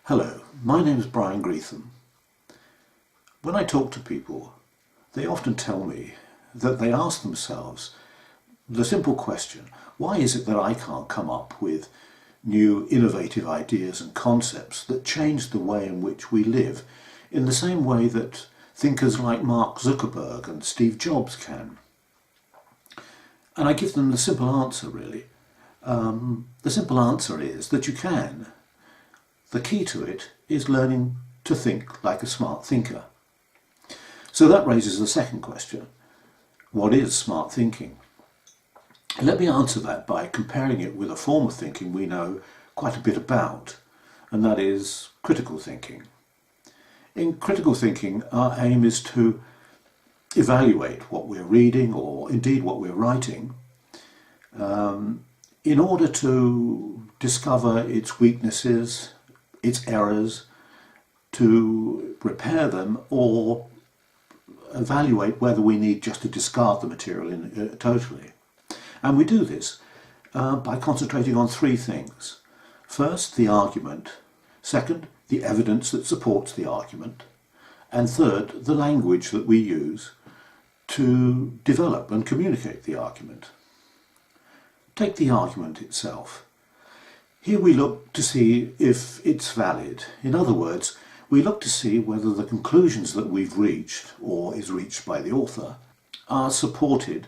Hello, my name is Bryan Greetham. When I talk to people, they often tell me that they ask themselves the simple question, why is it that I can't come up with new innovative ideas and concepts that change the way in which we live in the same way that thinkers like Mark Zuckerberg and Steve Jobs can? And I give them the simple answer, really. The simple answer is that you can. The key to it is learning to think like a smart thinker. So that raises the second question. What is smart thinking? Let me answer that by comparing it with a form of thinking we know quite a bit about, and that is critical thinking. In critical thinking, our aim is to evaluate what we're reading, or indeed what we're writing, in order to discover its weaknesses, its errors, to repair them, or evaluate whether we need just to discard the material totally. And we do this by concentrating on three things. First, the argument. Second, the evidence that supports the argument. And third, the language that we use to develop and communicate the argument. Take the argument itself. Here we look to see if it's valid. In other words, we look to see whether the conclusions that we've reached, or is reached by the author, are supported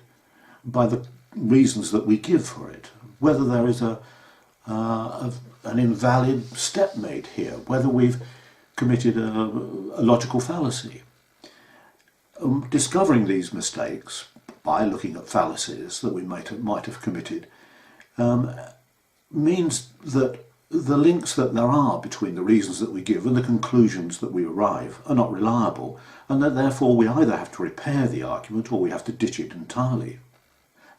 by the reasons that we give for it. Whether there is an invalid step made here, whether we've committed a logical fallacy. Discovering these mistakes by looking at fallacies that we might have committed means that the links that there are between the reasons that we give and the conclusions that we arrive are not reliable, and that therefore we either have to repair the argument or we have to ditch it entirely.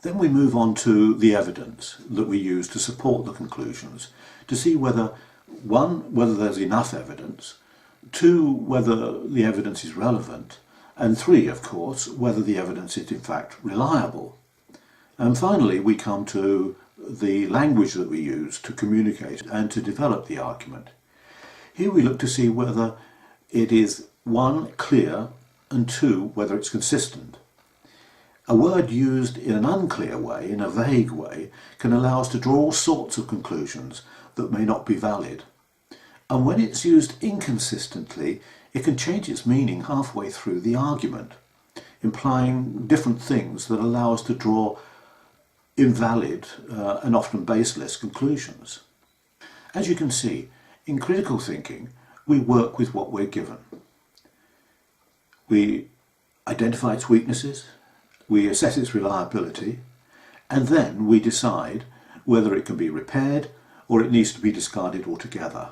Then we move on to the evidence that we use to support the conclusions, to see whether, one, whether there's enough evidence, two, whether the evidence is relevant, and three, of course, whether the evidence is in fact reliable. And finally, we come to the language that we use to communicate and to develop the argument. Here we look to see whether it is, one, clear, and two, whether it's consistent. A word used in an unclear way, in a vague way, can allow us to draw all sorts of conclusions that may not be valid. And when it's used inconsistently, it can change its meaning halfway through the argument, implying different things that allow us to draw invalid and often baseless conclusions. As you can see, in critical thinking, we work with what we're given. We identify its weaknesses, we assess its reliability, and then we decide whether it can be repaired or it needs to be discarded altogether.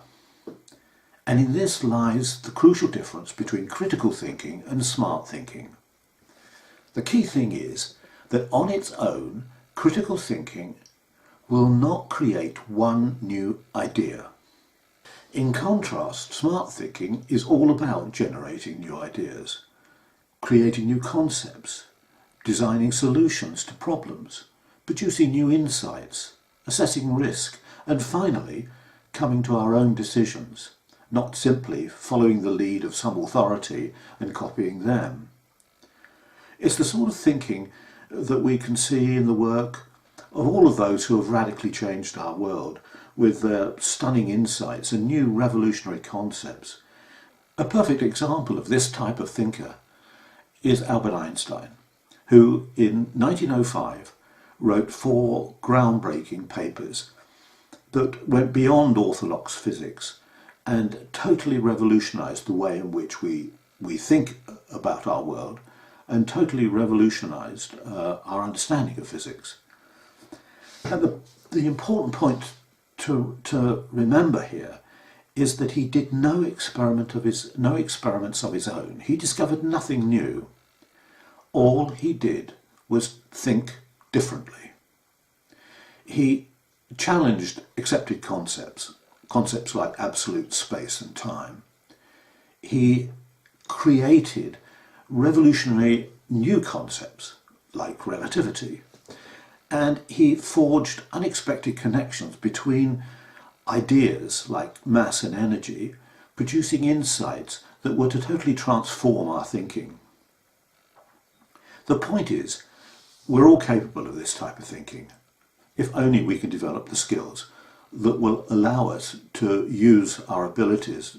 And in this lies the crucial difference between critical thinking and smart thinking. The key thing is that on its own, critical thinking will not create one new idea. In contrast, smart thinking is all about generating new ideas, creating new concepts, designing solutions to problems, producing new insights, assessing risk, and finally, coming to our own decisions, not simply following the lead of some authority and copying them. It's the sort of thinking that we can see in the work of all of those who have radically changed our world with their stunning insights and new revolutionary concepts. A perfect example of this type of thinker is Albert Einstein, who in 1905 wrote 4 groundbreaking papers that went beyond orthodox physics and totally revolutionized the way in which we think about our world, and totally revolutionized our understanding of physics. And the important point to remember here is that he did no experiments of his own. He discovered nothing new. All he did was think differently. He challenged accepted concepts like absolute space and time. He created revolutionary new concepts like relativity, and he forged unexpected connections between ideas like mass and energy, producing insights that were to totally transform our thinking. The point is, we're all capable of this type of thinking, if only we can develop the skills that will allow us to use our abilities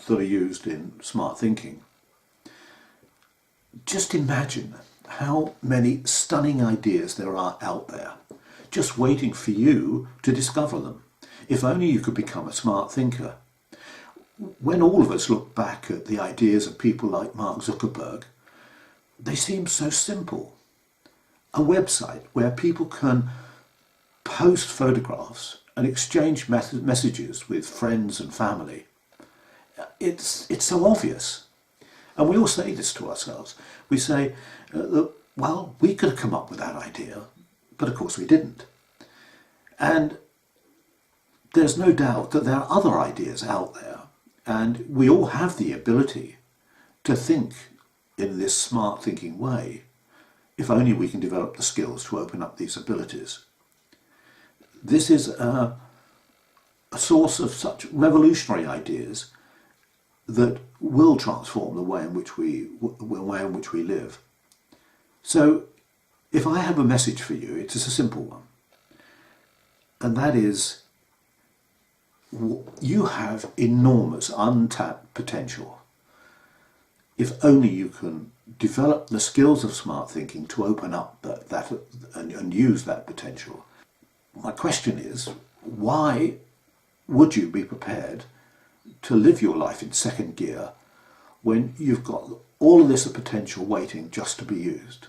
that are used in smart thinking. Just imagine how many stunning ideas there are out there, just waiting for you to discover them. If only you could become a smart thinker. When all of us look back at the ideas of people like Mark Zuckerberg, they seem so simple. A website where people can post photographs and exchange messages with friends and family. It's so obvious. And we all say this to ourselves. We say, well, we could have come up with that idea, but of course we didn't. And there's no doubt that there are other ideas out there, and we all have the ability to think in this smart thinking way, if only we can develop the skills to open up these abilities. This is a source of such revolutionary ideas that will transform the way in which we live. So, if I have a message for you, it is a simple one, and that is, you have enormous untapped potential. If only you can develop the skills of smart thinking to open up that and use that potential. My question is, why would you be prepared to live your life in second gear when you've got all of this potential waiting just to be used?